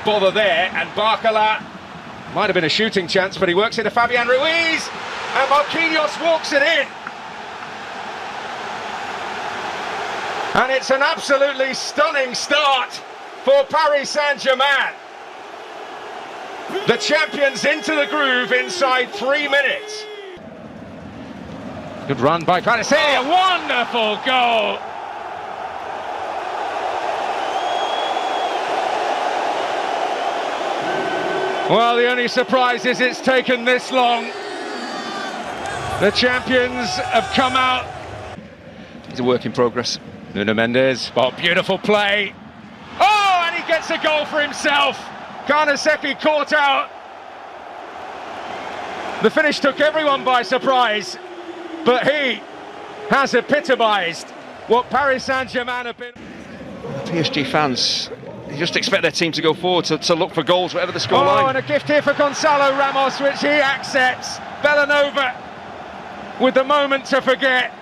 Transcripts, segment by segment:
bother there, and Barcola might have been a shooting chance, but he works into Fabian Ruiz, and Marquinhos walks it in. And it's an absolutely stunning start for Paris Saint-Germain. The champions into the groove inside 3 minutes. Good run by Paris. A wonderful goal. Well, the only surprise is it's taken this long. The champions have come out. It's a work in progress. Nuno Mendes. Oh, beautiful play. Oh, and he gets a goal for himself. Karnaseki caught out. The finish took everyone by surprise, but he has epitomised what Paris Saint-Germain have been. PSG fans, you just expect their team to go forward, to look for goals, whatever the scoreline. Oh, and a gift here for Gonzalo Ramos, which he accepts. Bellanova with the moment to forget.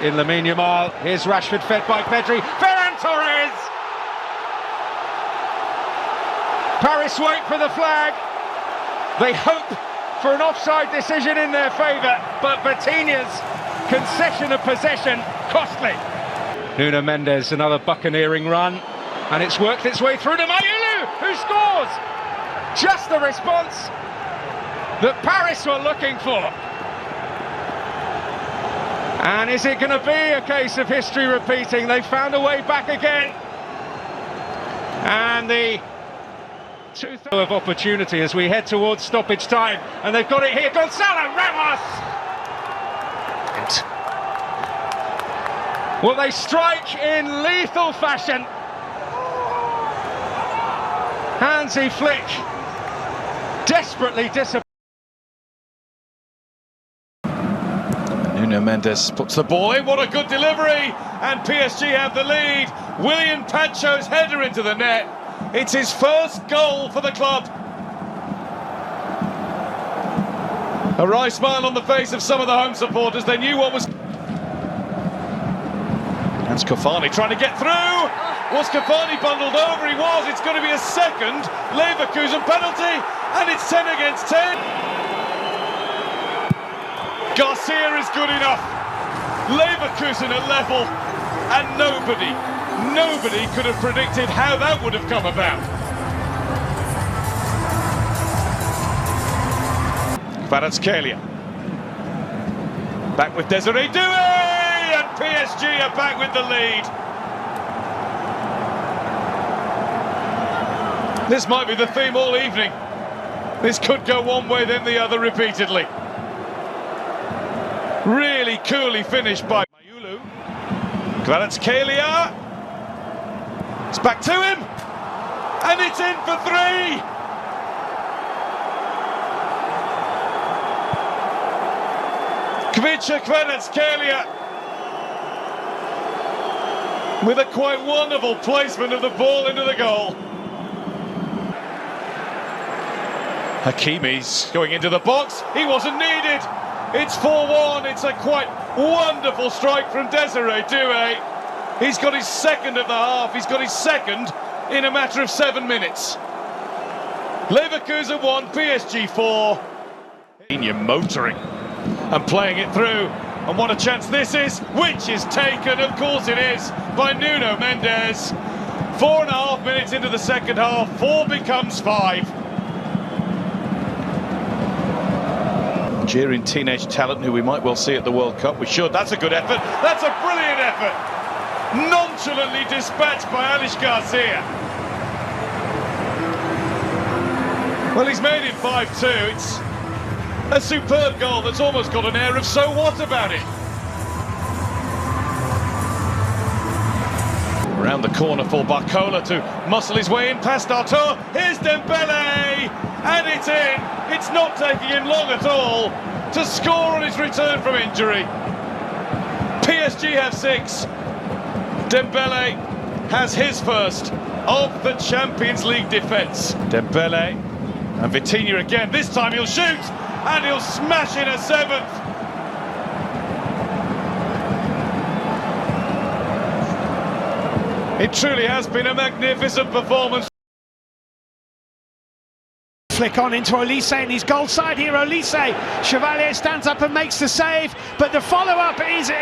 In Lamine Yamal, here's Rashford fed by Pedri. Ferran Torres! Paris wait for the flag. They hope for an offside decision in their favour, but Vitinha's concession of possession costly. Nuno Mendes, another buccaneering run, and it's worked its way through to Mayulu, who scores! Just the response that Paris were looking for. And is it going to be a case of history repeating? They found a way back again. And the 2nd of opportunity as we head towards stoppage time. And they've got it here. Gonzalo Ramos! Well, they strike in lethal fashion. Hansi Flick desperately disappointed. Nuno Mendes puts the ball in, what a good delivery, and PSG have the lead. William Pancho's header into the net. It's his first goal for the club. A wry smile on the face of some of the home supporters. They knew what was... That's Cavani trying to get through. Was Cavani bundled over? He was. It's going to be a second Leverkusen penalty, and it's 10 against 10. Garcia is good enough. Leverkusen are level, and nobody could have predicted how that would have come about. Kvaratskhelia back with Desiree Doué, and PSG are back with the lead. This might be the theme all evening. This could go one way then the other repeatedly. Really coolly finished by Mayulu. Kvaratskhelia. It's back to him. And it's in for 3. Kvicha Kvaratskhelia with a quite wonderful placement of the ball into the goal. Hakimi's going into the box. He wasn't needed. It's 4-1. It's a quite wonderful strike from Desiree Doué. He's got his second of the half. He's got his second in a matter of 7 minutes. Leverkusen 1, PSG 4. Motoring and playing it through. And what a chance this is, which is taken, of course it is, by Nuno Mendes. 4.5 minutes into the second half. 4 becomes 5. Algerian teenage talent who we might well see at the World Cup. We should. That's a good effort. That's a brilliant effort. Nonchalantly dispatched by Alish Garcia. Well, he's made it 5-2. It's a superb goal that's almost got an air of so what about it. Around the corner for Barcola to muscle his way in past Arthur. Here's Dembele, and it's in. It's not taking him long at all to score on his return from injury. PSG have 6. Dembele has his first of the Champions League defence. Dembele and Vitinha again. This time he'll shoot and he'll smash in a 7th. It truly has been a magnificent performance. Flick on into Olise and his goal side here. Olise, Chevalier stands up and makes the save, but the follow-up is in,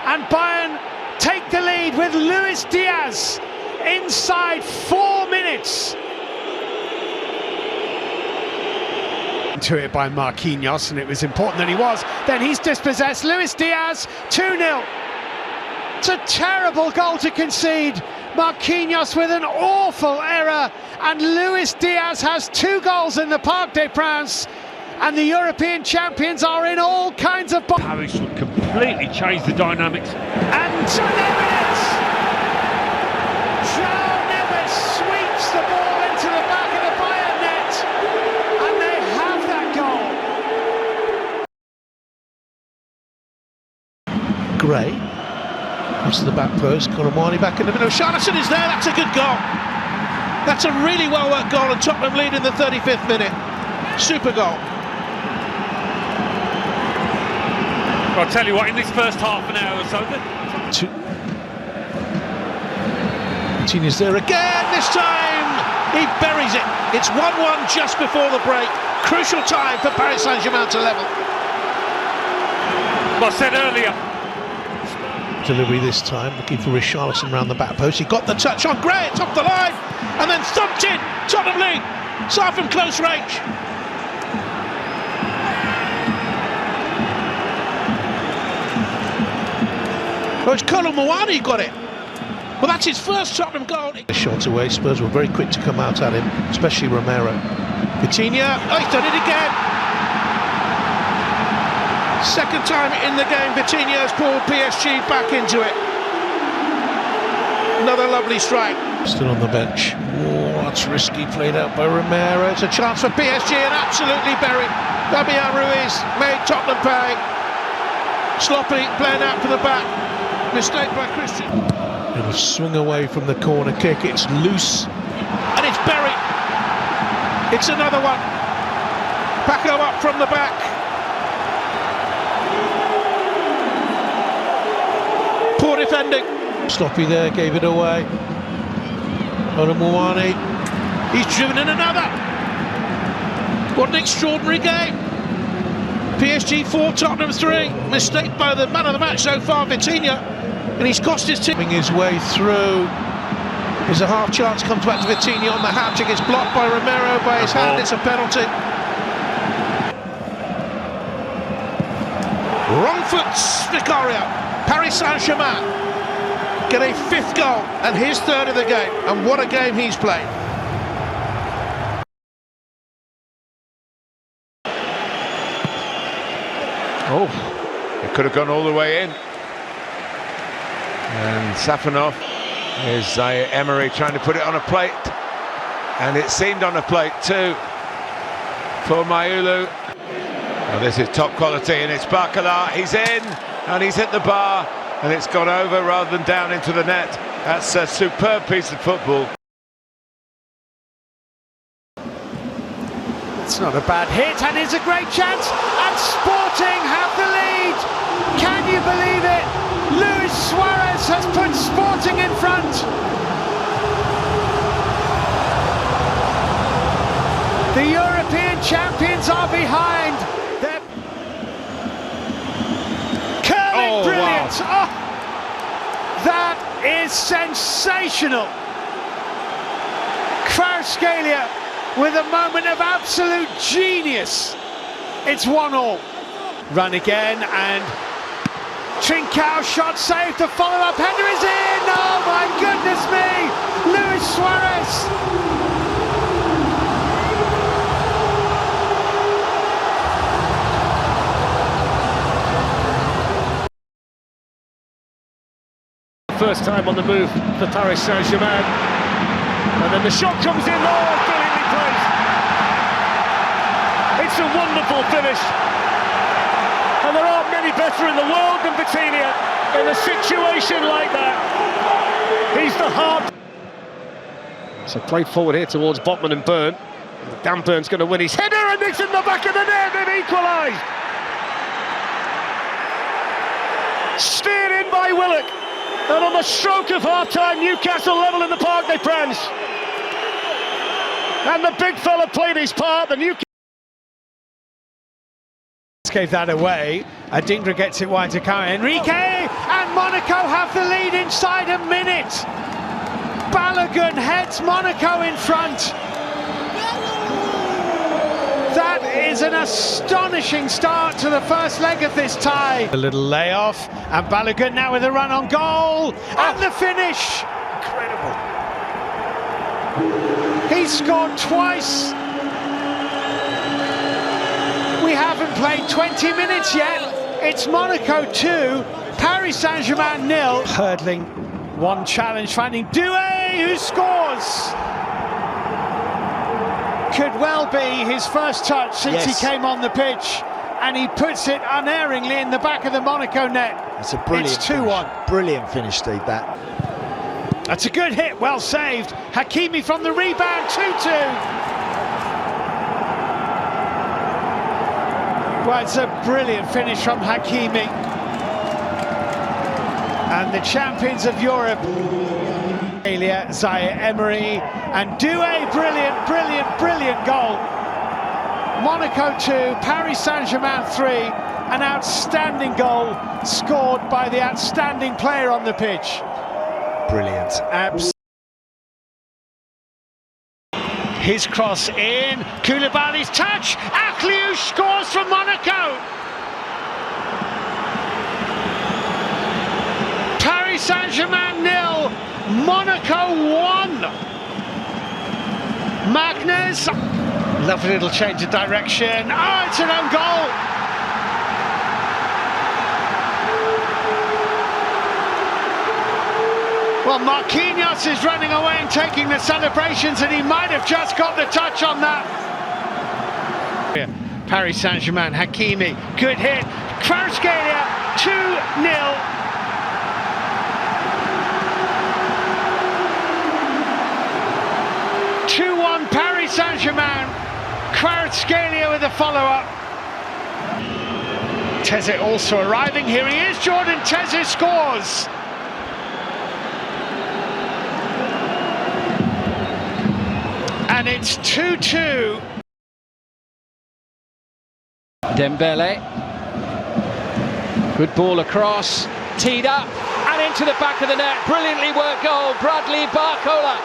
and Bayern take the lead with Luis Diaz inside 4 minutes. To it by Marquinhos, and it was important that he was. Then he's dispossessed. Luis Diaz, 2-0. It's a terrible goal to concede. Marquinhos with an awful error, and Luis Diaz has 2 goals in the Parc des Princes, and the European champions are in all kinds of... Paris would completely change the dynamics. And João Neves sweeps the ball into the back of the Bayern net, and they have that goal. Gray, across to the back post, Colomani back in the middle. Charleston is there, that's a good goal. That's a really well worked goal, and Tottenham lead in the 35th minute. Super goal. I'll tell you what, in this first half an hour or so... Martinez there again, this time he buries it. It's 1-1 just before the break. Crucial time for Paris Saint-Germain to level. I said earlier. Delivery this time, looking for Richarlison round the back post. He got the touch on Gray, it's off the line, and then thumped in. Tottenham lead, side from close range. Oh, it's Colomani got it. Well, that's his first Tottenham goal. Shot away, Spurs were very quick to come out at him, especially Romero. Coutinho, oh, he's done it again. Second time in the game, Coutinho's pulled PSG back into it. Another lovely strike. Still on the bench. Oh, that's risky, played out by Romero. It's a chance for PSG and absolutely buried. Fabian Ruiz made Tottenham pay. Sloppy, playing out for the back. Mistake by Christian. It'll swing away from the corner kick. It's loose and it's buried. It's another one. Paco up from the back. Poor defending. Sloppy there, gave it away. Colomani. He's driven in another. What an extraordinary game. PSG 4, Tottenham 3. Mistake by the man of the match so far, Vitinha. And he's cost his team. His way through. There's a half chance, comes back to Vitinha on the hat-trick. It's blocked by Romero by his hand. It's a penalty. Wrong foot, Vicario. Paris Saint-Germain get a 5th goal and his 3rd of the game. And what a game he's played. Oh, it could have gone all the way in. And Safanov is Emery trying to put it on a plate, and it seemed on a plate too for Mayulu. Well, this is top quality, and it's Barcola. He's in, and he's hit the bar, and it's gone over rather than down into the net. That's a superb piece of football. It's not a bad hit, and it's a great chance, and Sporting have the lead. Can you believe it? Luis Suarez has put Sporting in front. The European champions are behind. They're curling brilliant. Wow. Oh, that is sensational. Kvaratskhelia with a moment of absolute genius. It's 1-1. Run again, and Trincao shot saved. The follow-up header is in. Oh my goodness me! Luis Suarez. First time on the move for Paris Saint-Germain. And then the shot comes in. Oh, brilliantly placed. It's a wonderful finish. And there aren't many better in the world than Vitinha in a situation like that. He's the heart. So played forward here towards Botman and Byrne. Dan Byrne's going to win his header, and it's in the back of the net. They've equalised. Steered in by Willock. And on the stroke of half-time, Newcastle level in the park, they friends. And the big fella played his part. The Newcastle gave that away. Adingra gets it wide to Karen Enrique, and Monaco have the lead inside a minute. Balogun heads Monaco in front. That is an astonishing start to the first leg of this tie. A little layoff, and Balogun now with a run on goal, and the finish. incredible. He scored twice. We haven't played 20 minutes yet. It's Monaco 2, Paris Saint-Germain 0. Hurdling, one challenge, finding Doué, who scores. Could well be his first touch since he came on the pitch, and he puts it unerringly in the back of the Monaco net. It's a brilliant It's 2-1. Brilliant finish, Steve, that. That's a good hit, well saved. Hakimi from the rebound, 2-2. Well, it's a brilliant finish from Hakimi. And the champions of Europe, Zaire Emery, and Doué, brilliant goal. Monaco 2, Paris Saint-Germain 3, an outstanding goal scored by the outstanding player on the pitch. Brilliant. His cross in, Koulibaly's touch, Akliouche scores from Monaco. Paris Saint-Germain 0, Monaco 1. Magnus, lovely little change of direction. Oh, it's an own goal. Well, Marquinhos is running away and taking the celebrations, and he might have just got the touch on that. Paris Saint-Germain, Hakimi, good hit. Kvaratskhelia, 2-0. Paris Saint-Germain, Kvaratskhelia with a follow-up. Teze also arriving, here he is, Jordan Teze scores. And it's 2-2. Dembele, good ball across, teed up and into the back of the net, brilliantly worked goal, Bradley Barcola.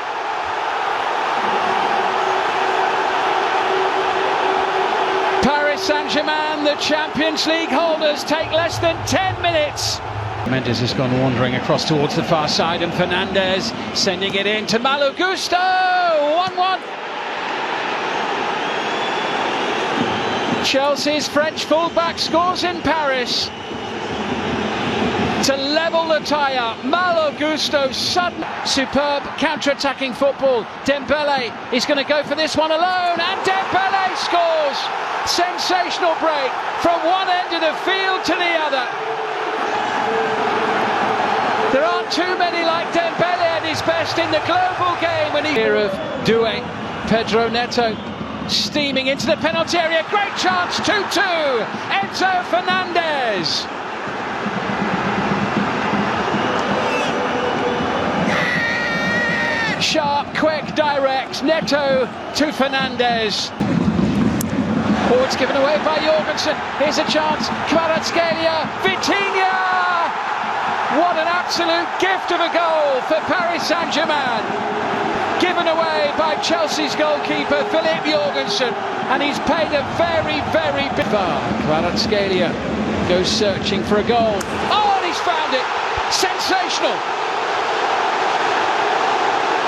Paris Saint-Germain, the Champions League holders, take less than 10 minutes. Mendes has gone wandering across towards the far side, and Fernandez sending it in to Malo Gusto, 1-1. Chelsea's French fullback scores in Paris to level the tie-up. Malo Gusto, sudden, superb counter-attacking football. Dembele is going to go for this one alone, and Dembele scores. Sensational break from one end of the field to the other. There aren't too many like Dembele at his best in the global game. When here of Doué, Pedro Neto steaming into the penalty area. Great chance, 2-2. Enzo Fernandez. Sharp, quick, direct. Neto to Fernandez. Oh, it's given away by Jorgensen. Here's a chance. Kvaratskhelia, Vitinha! What an absolute gift of a goal for Paris Saint-Germain. Given away by Chelsea's goalkeeper, Philippe Jorgensen. And he's paid a very, very big bar. Kvaratskhelia goes searching for a goal. Oh, and he's found it. Sensational.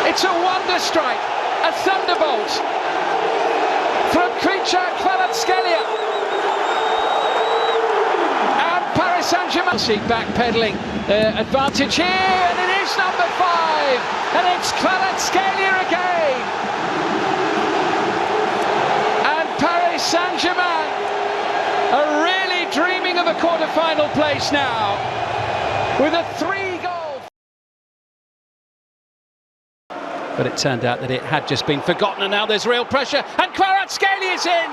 It's a wonder strike, a thunderbolt from Krejčík Kvaratskhelia. And Paris Saint-Germain backpedaling, advantage here, and it is number 5, and it's Kvaratskhelia again. And Paris Saint-Germain are really dreaming of a quarter-final place now, with a 3-goal. But it turned out that it had just been forgotten, and now there's real pressure, and Kvaratskhelia is in!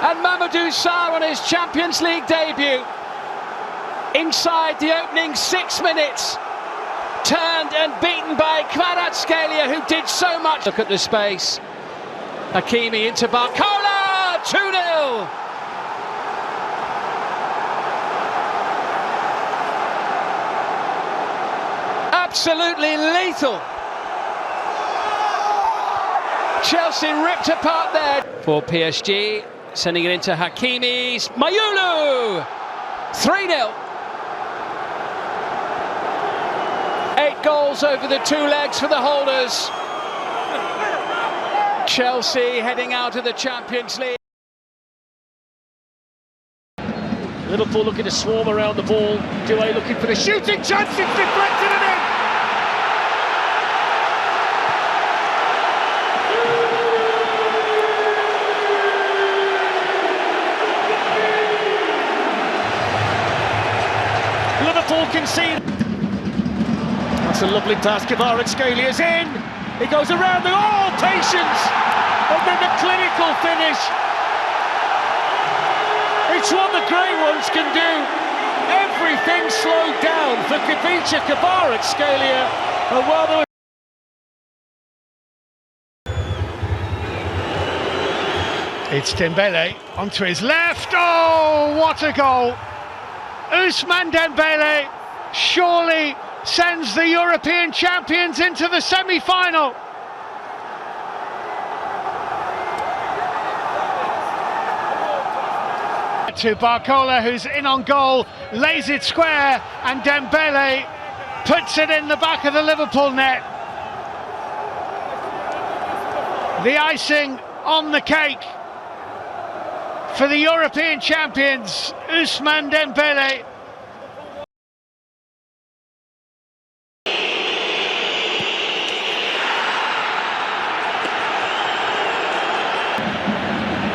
And Mamadou Sarr on his Champions League debut. inside the opening 6 minutes. Turned and beaten by Kvaratskhelia, who did so much. Look at the space. Hakimi into Barcola, 2-0. Absolutely lethal. Chelsea ripped apart there. For PSG, sending it into Hakimi, Mayulu, 3-0. 8 goals over the 2 legs for the holders. Chelsea heading out of the Champions League. Liverpool looking to swarm around the ball. Doué looking for the shooting chance. It's deflected and in. Liverpool concede. That's a lovely pass. Kvaratskhelia is in. He goes around the patience, and then the clinical finish. It's what the great ones can do. Everything slowed down for Kvaratskhelia, and while there was It's Dembele onto his left. Oh, what a goal! Ousmane Dembele surely sends the European champions into the semi-final. To Barcola, who's in on goal, lays it square, and Dembele puts it in the back of the Liverpool net. The icing on the cake for the European champions, Ousmane Dembele.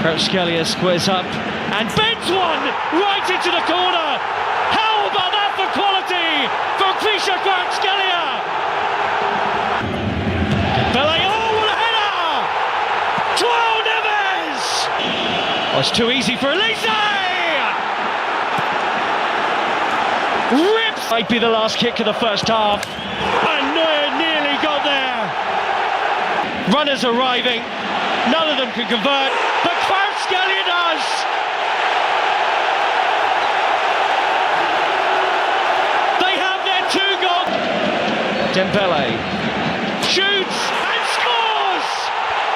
Kvaratskhelia squares up and bends one right into the corner. How about that for quality for Kvaratskhelia? Dembele, oh, what a header! Joao Neves! Oh, it's too easy for Elise! Rips! Might be the last kick of the first half. And Neuer nearly got there. Runners arriving. None of them can convert, but Kvaratskhelia does! They have their 2 goals! Dembele shoots and scores!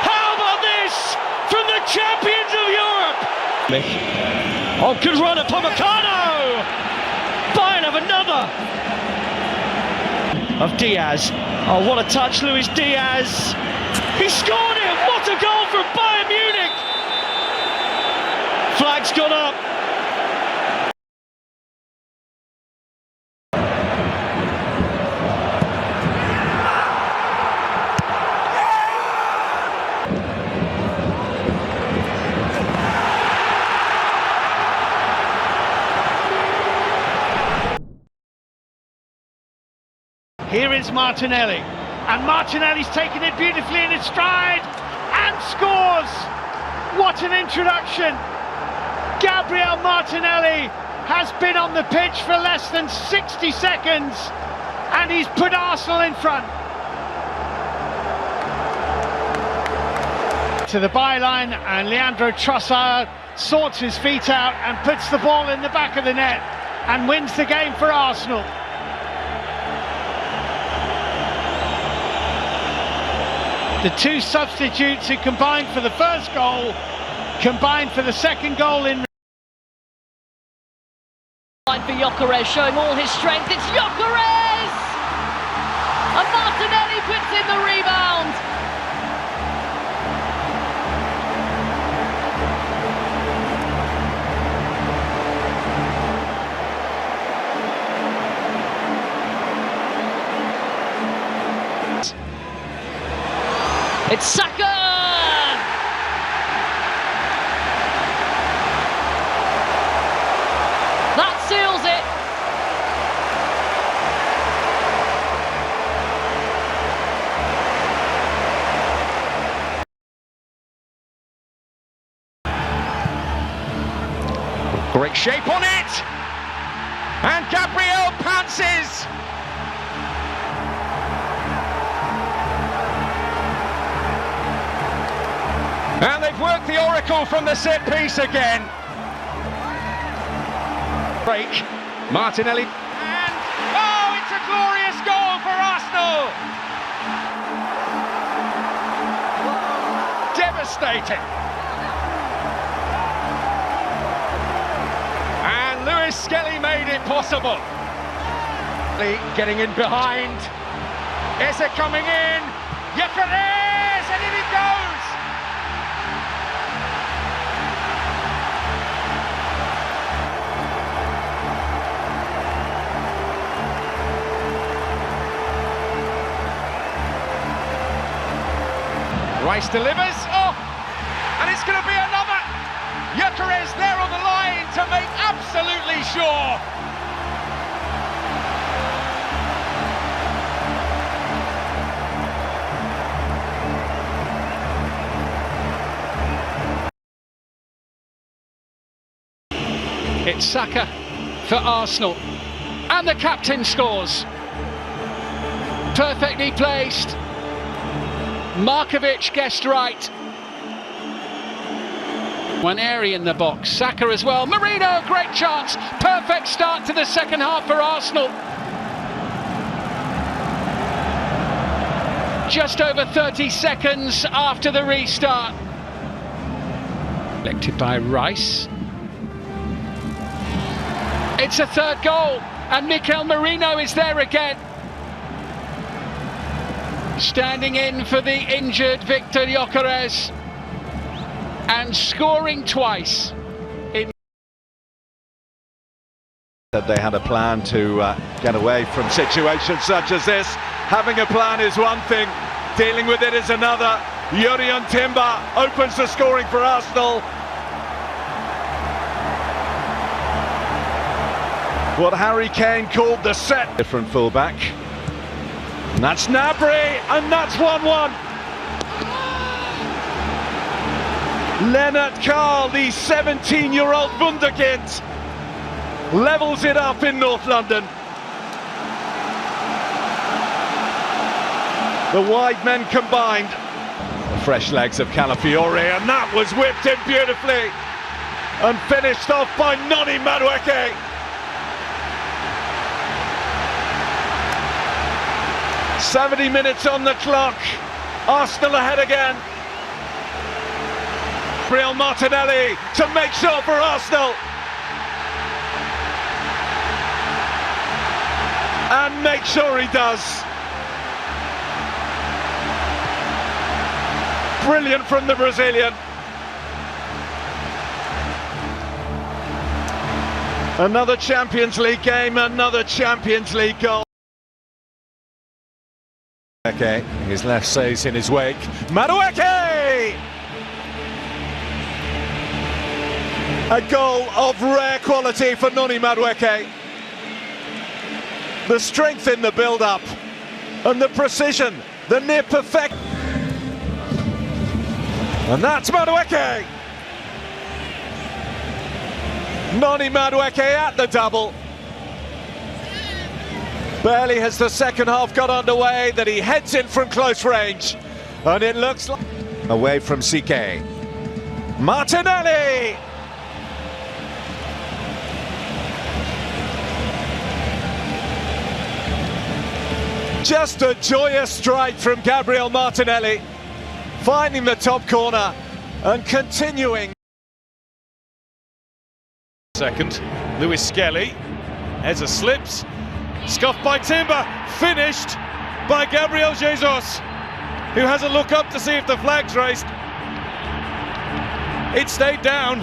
How about this from the champions of Europe? Oh, good run at Upamecano! Bayern have another! Of Diaz. Oh, what a touch, Luis Diaz! He scored it! What a goal from Bayern Munich! Flag's gone up. Here is Martinelli, and Martinelli's taken it beautifully in his stride and scores! What an introduction! Gabriel Martinelli has been on the pitch for less than 60 seconds, and he's put Arsenal in front. To the byline, and Leandro Trossard sorts his feet out and puts the ball in the back of the net and wins the game for Arsenal. The 2 substitutes who combined for the first goal, combined for the second goal in... For Gyökeres, showing all his strength, it's Gyökeres! And Martinelli puts in the rebound! It's Saka! That seals it. Great shape on it! And Gabriel pounces. And they've worked the oracle from the set piece again. Break. Martinelli. And, oh, it's a glorious goal for Arsenal. Devastating. And Lewis Skelly made it possible. Getting in behind. Eze coming in. Gyökeres, and in it goes. Rice delivers, oh, and it's going to be another. Gyökeres there on the line to make absolutely sure. It's Saka for Arsenal, and the captain scores. Perfectly placed. Markovic guessed right. One area in the box. Saka as well. Marino, great chance. Perfect start to the second half for Arsenal. Just over 30 seconds after the restart. Elected by Rice. It's a third goal, and Mikel Merino is there again. Standing in for the injured Victor Gyökeres and scoring twice. That they had a plan to get away from situations such as this. Having a plan is one thing, dealing with it is another. Yurian Timber opens the scoring for Arsenal. What Harry Kane called the set. Different fullback. And that's Gnabry, and that's 1-1. Lennart Karl, the 17-year-old wunderkind, levels it up in North London. The wide men combined. The fresh legs of Calafiore, and that was whipped in beautifully and finished off by Noni Madueke. "70 minutes on the clock, Arsenal ahead again. Gabriel Martinelli to make sure for Arsenal. And make sure he does. Brilliant from the Brazilian. Another Champions League game, another Champions League goal. Okay, his left stays in his wake. Madueke! A goal of rare quality for Noni Madueke. The strength in the build-up and the precision, the near perfect. And that's Madueke! Noni Madueke at the double. Barely has the second half got underway that he heads in from close range. And it looks like... Away from CK. Martinelli! Just a joyous strike from Gabriel Martinelli. Finding the top corner and continuing. Second, Lewis Skelly. Eze slips. Scuffed by Timber, finished by Gabriel Jesus, who has a look up to see if the flag's raised. It stayed down,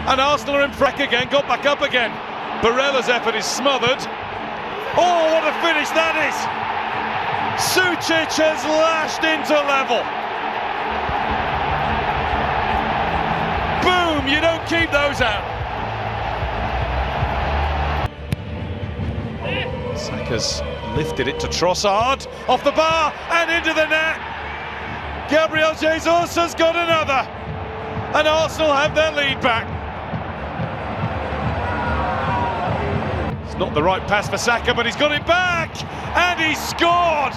and Arsenal are in front again, got back up again. Barella's effort is smothered. Oh, what a finish that is! Sucic has lashed into level. Boom, you don't keep those out. Saka's lifted it to Trossard, off the bar and into the net. Gabriel Jesus has got another, and Arsenal have their lead back. Not the right pass for Saka, but he's got it back, and he scored!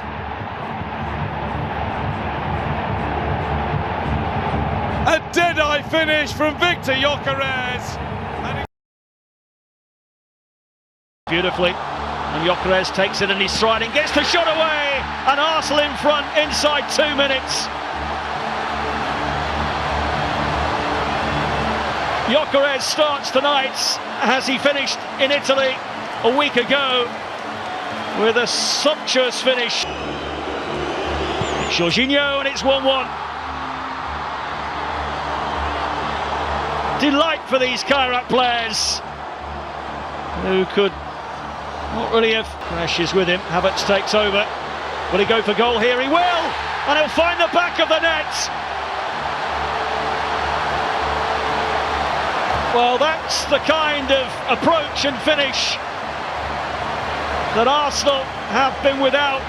A dead-eye finish from Victor Gyökeres. Beautifully, and Gyökeres takes it and he's striding, gets the shot away, and Arsenal in front inside 2 minutes. Gyökeres starts tonight as he finished in Italy a week ago with a sumptuous finish. Jorginho, and it's 1-1. Delight for these Kairat players who could not really have crashes with him. Havertz takes over. Will he go for goal here? He will! And he'll find the back of the net! Well, that's the kind of approach and finish that Arsenal have been without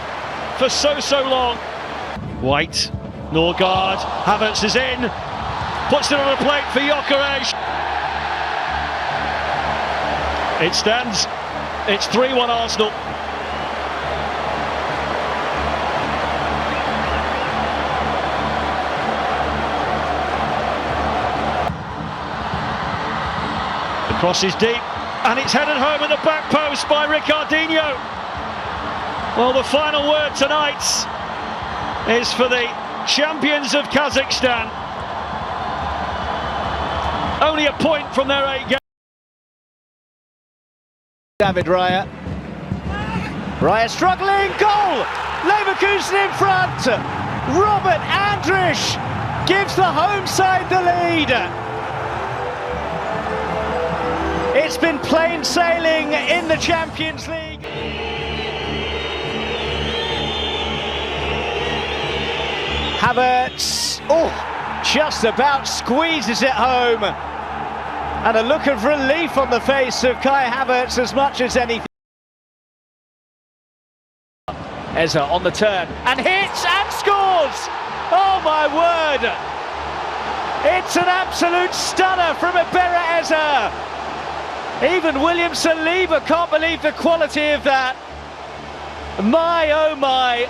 for so long. White, Norgard, Havertz is in, puts it on a plate for Gyökeres. It stands, it's 3-1 Arsenal. The cross is deep, and it's headed home at the back post by Ricardinho. Well, the final word tonight is for the champions of Kazakhstan. Only a point from their 8 games. David Raya. Raya struggling, goal! Leverkusen in front! Robert Andrich gives the home side the lead. It's been plain sailing in the Champions League. Havertz, just about squeezes it home. And a look of relief on the face of Kai Havertz as much as anything. Eze on the turn, and hits and scores! Oh my word! It's an absolute stunner from Ibera Eze! Even William Saliba can't believe the quality of that. My oh my!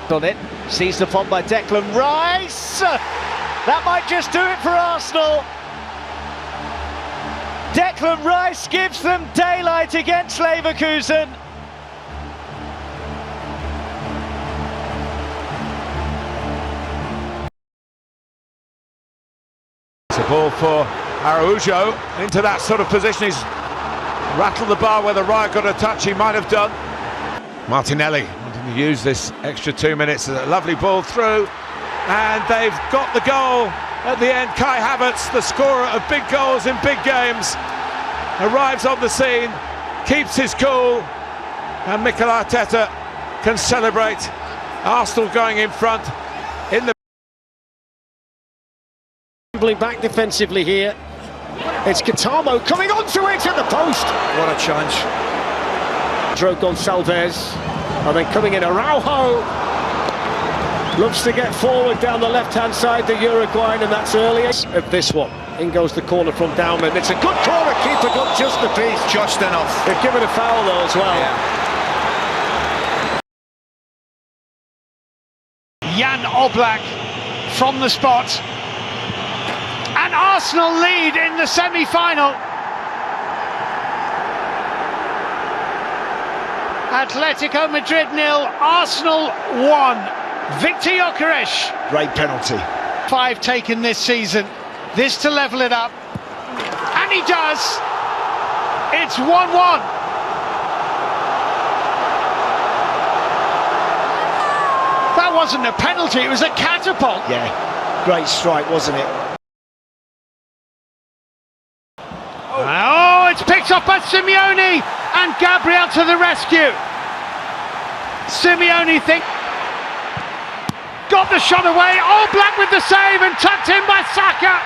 On it, seized upon by Declan Rice! That might just do it for Arsenal! Declan Rice gives them daylight against Leverkusen. It's a ball for Araujo into that sort of position. He's rattled the bar where the right got a touch he might have done. Martinelli wanting to use this extra 2 minutes. A lovely ball through, and they've got the goal at the end. Kai Havertz, the scorer of big goals in big games, arrives on the scene, keeps his cool, and Mikel Arteta can celebrate. Arsenal going in front in the... Back defensively here. It's Katamo coming onto it at the post. What a chance. Pedro Gonçalves, and then coming in Araujo. Looks to get forward down the left-hand side, the Uruguayan, and that's early of this one. In goes the corner from Dauman. It's a good corner, keeper got just a piece. Just enough. They've given a foul though as well. Yeah. Jan Oblak from the spot. And Arsenal lead in the semi-final. Atletico Madrid 0, Arsenal 1. Victor Gyökeres. Great penalty. 5 taken this season. This to level it up. And he does. It's 1-1. That wasn't a penalty, it was a catapult. Yeah, great strike, wasn't it? Oh, it's picked up by Simeone, and Gabriel to the rescue. Simeone got the shot away. Oh, Black with the save and tucked in by Saka.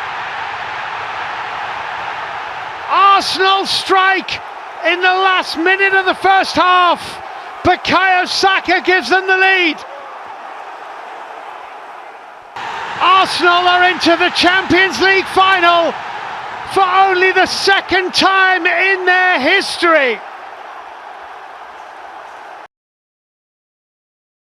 Arsenal strike in the last minute of the first half. Bukayo Saka gives them the lead. Arsenal are into the Champions League final for only the second time in their history.